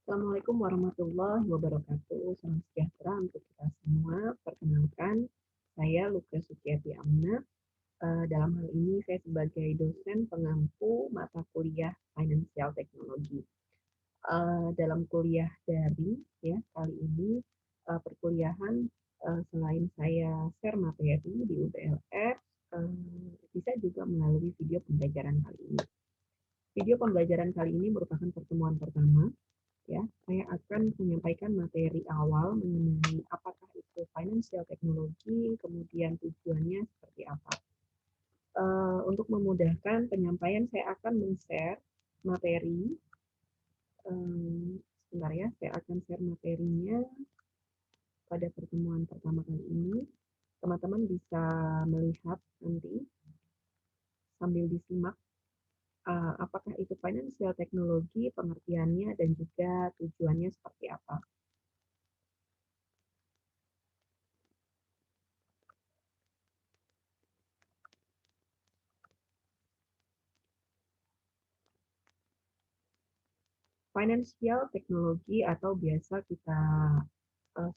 Assalamualaikum warahmatullahi wabarakatuh. Salam sejahtera untuk kita semua. Perkenalkan, saya Luka Suciati Amna. Dalam hal ini saya sebagai dosen pengampu mata kuliah Financial Technology. Dalam kuliah daring ya kali ini perkuliahan selain saya share materi di UTLR, bisa juga melalui video pembelajaran kali ini. Video pembelajaran kali ini merupakan pertemuan pertama ya, saya akan menyampaikan materi awal mengenai apakah itu financial technology, kemudian tujuannya seperti apa. Untuk memudahkan penyampaian, saya akan men-share materi. Sebentar ya, saya akan share materinya pada pertemuan pertama kali ini. Teman-teman bisa melihat nanti sambil disimak apakah itu financial technology, pengertiannya, dan juga tujuannya seperti apa. Financial technology atau biasa kita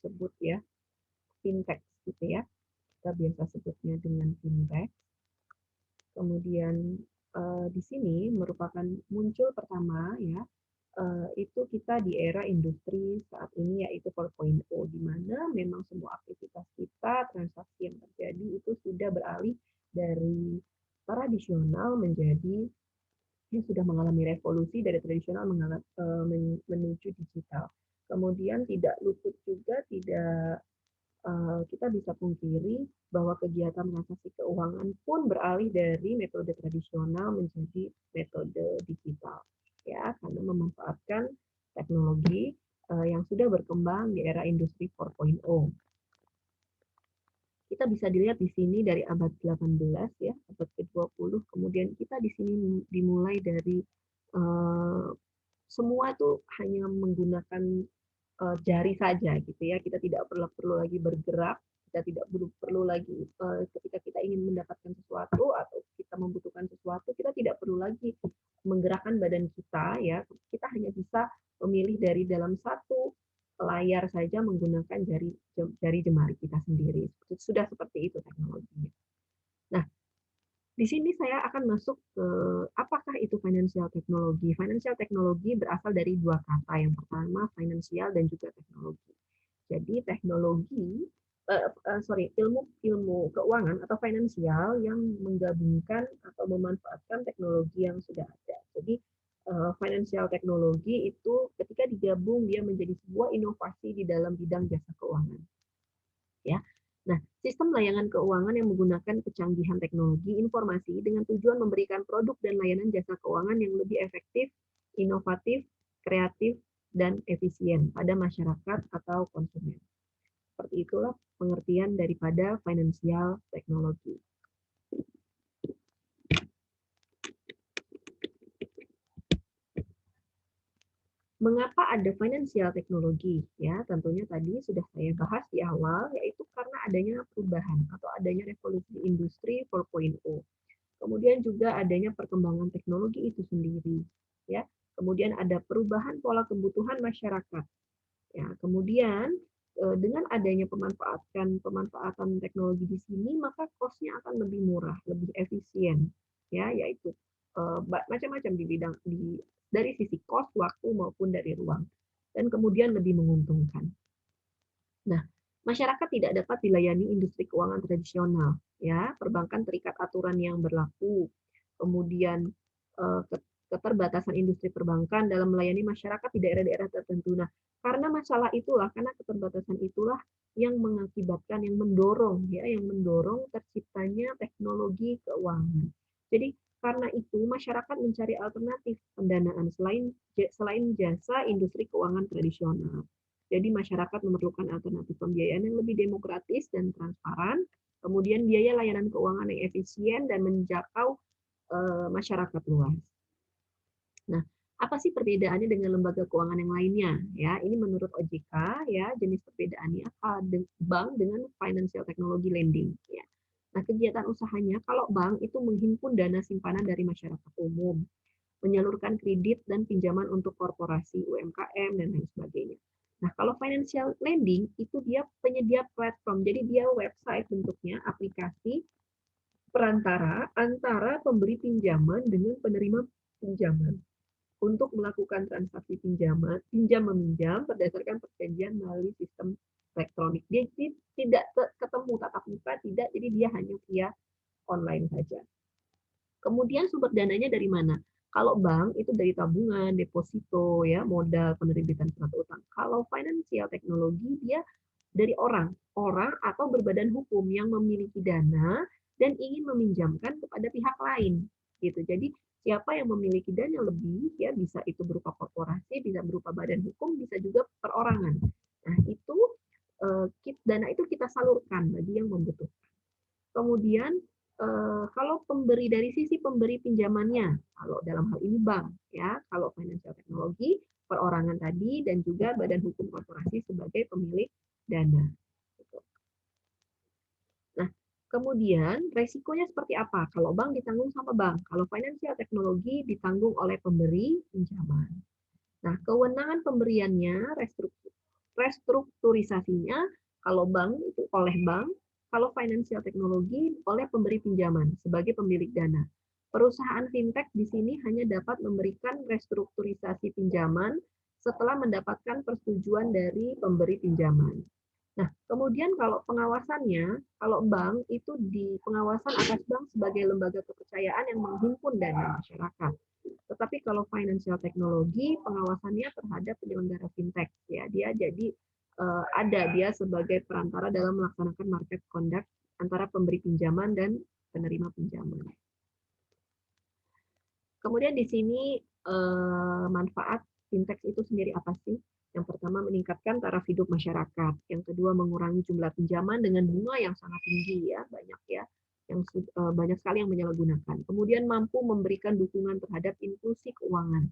sebut ya fintech gitu ya. Kita biasa sebutnya dengan fintech. Kemudian di sini merupakan muncul pertama ya itu kita di era industri saat ini yaitu 4.0 di mana memang semua aktivitas kita, transaksi yang terjadi itu sudah beralih dari tradisional menjadi yang sudah mengalami revolusi dari tradisional menuju digital. Kemudian tidak luput juga tidak kita bisa pungkiri bahwa kegiatan transaksi keuangan pun beralih dari metode tradisional menjadi metode digital ya karena memanfaatkan teknologi yang sudah berkembang di era industri 4.0. Kita bisa dilihat di sini dari abad 18 ya, abad ke-20, kemudian kita di sini dimulai dari semua tuh hanya menggunakan jari saja gitu ya. Kita tidak perlu lagi bergerak, kita tidak perlu lagi ketika kita ingin mendapatkan sesuatu atau kita membutuhkan sesuatu, kita tidak perlu lagi menggerakkan badan kita ya. Kita hanya bisa memilih dari dalam satu layar saja menggunakan jari jemari kita sendiri. Sudah seperti itu teknologinya. Nah, di sini saya akan masuk ke apakah itu financial technology. Financial technology berasal dari dua kata. Yang pertama financial dan juga teknologi. Jadi teknologi ilmu keuangan atau finansial yang menggabungkan atau memanfaatkan teknologi yang sudah ada. Jadi financial technology itu ketika digabung dia menjadi sebuah inovasi di dalam bidang jasa keuangan. Ya. Nah, sistem layanan keuangan yang menggunakan kecanggihan teknologi informasi dengan tujuan memberikan produk dan layanan jasa keuangan yang lebih efektif, inovatif, kreatif, dan efisien pada masyarakat atau konsumen. Seperti itulah pengertian daripada financial technology. Mengapa ada financial technology? Ya, tentunya tadi sudah saya bahas di awal, yaitu karena adanya perubahan atau adanya revolusi industri 4.0. Kemudian juga adanya perkembangan teknologi itu sendiri. Ya, kemudian ada perubahan pola kebutuhan masyarakat. Ya, kemudian dengan adanya pemanfaatan teknologi di sini, maka cost-nya akan lebih murah, lebih efisien, ya, yaitu macam-macam di bidang dari sisi cost, waktu maupun dari ruang, dan kemudian lebih menguntungkan. Nah, masyarakat tidak dapat dilayani industri keuangan tradisional, ya, perbankan terikat aturan yang berlaku, kemudian keterbatasan industri perbankan dalam melayani masyarakat di daerah-daerah tertentu. Nah, karena masalah itulah, karena keterbatasan itulah yang mengakibatkan, yang mendorong terciptanya teknologi keuangan. Jadi karena itu masyarakat mencari alternatif pendanaan selain jasa industri keuangan tradisional. Jadi masyarakat memerlukan alternatif pembiayaan yang lebih demokratis dan transparan, kemudian biaya layanan keuangan yang efisien dan menjangkau masyarakat luas. Nah, apa sih perbedaannya dengan lembaga keuangan yang lainnya? Ya, ini menurut OJK ya jenis perbedaannya bank dengan financial technology lending. Ya. Nah, kegiatan usahanya kalau bank itu menghimpun dana simpanan dari masyarakat umum. menyalurkan kredit dan pinjaman untuk korporasi, UMKM, dan lain sebagainya. Nah, kalau financial lending itu dia penyedia platform, jadi dia website bentuknya, aplikasi perantara antara pemberi pinjaman dengan penerima pinjaman untuk melakukan transaksi pinjam meminjam berdasarkan perjanjian melalui sistem elektronik. Dia tidak ketemu tatap muka, tidak, jadi dia hanya via online saja. Kemudian sumber dananya dari mana? Kalau bank itu dari tabungan, deposito, ya, modal, penerbitan surat utang. Kalau financial teknologi dia dari orang atau berbadan hukum yang memiliki dana dan ingin meminjamkan kepada pihak lain, gitu. Jadi siapa yang memiliki dana lebih, ya bisa itu berupa korporasi, bisa berupa badan hukum, bisa juga perorangan. Nah itu dana itu kita salurkan bagi yang membutuhkan. Kemudian kalau pemberi dari sisi pemberi pinjamannya, kalau dalam hal ini bank, ya, kalau financial teknologi, perorangan tadi dan juga badan hukum korporasi sebagai pemilik dana. Nah, kemudian resikonya seperti apa? Kalau bank ditanggung sama bank, kalau financial teknologi ditanggung oleh pemberi pinjaman. Nah, kewenangan pemberiannya, restrukturisasinya, kalau bank itu oleh bank, kalau financial teknologi oleh pemberi pinjaman sebagai pemilik dana. Perusahaan fintech di sini hanya dapat memberikan restrukturisasi pinjaman setelah mendapatkan persetujuan dari pemberi pinjaman. Nah, kemudian kalau pengawasannya, kalau bank itu di pengawasan atas bank sebagai lembaga kepercayaan yang menghimpun dana masyarakat. Tetapi kalau financial teknologi, pengawasannya terhadap penyelenggara fintech, ya dia jadi ada dia sebagai perantara dalam melaksanakan market conduct antara pemberi pinjaman dan penerima pinjaman. Kemudian di sini manfaat fintech itu sendiri apa sih? Yang pertama meningkatkan taraf hidup masyarakat, yang kedua mengurangi jumlah pinjaman dengan bunga yang sangat tinggi, ya banyak, ya yang banyak sekali yang menyalahgunakan. Kemudian mampu memberikan dukungan terhadap inklusi keuangan,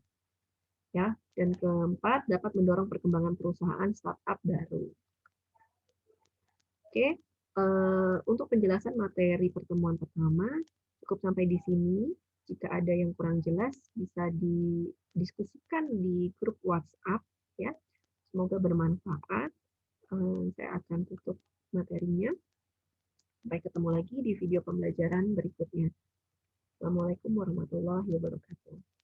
ya, dan keempat dapat mendorong perkembangan perusahaan startup baru. Oke, untuk penjelasan materi pertemuan pertama cukup sampai di sini. Jika ada yang kurang jelas bisa didiskusikan di grup WhatsApp, ya. Semoga bermanfaat. Saya akan tutup materinya. Sampai ketemu lagi di video pembelajaran berikutnya. Assalamualaikum warahmatullahi wabarakatuh.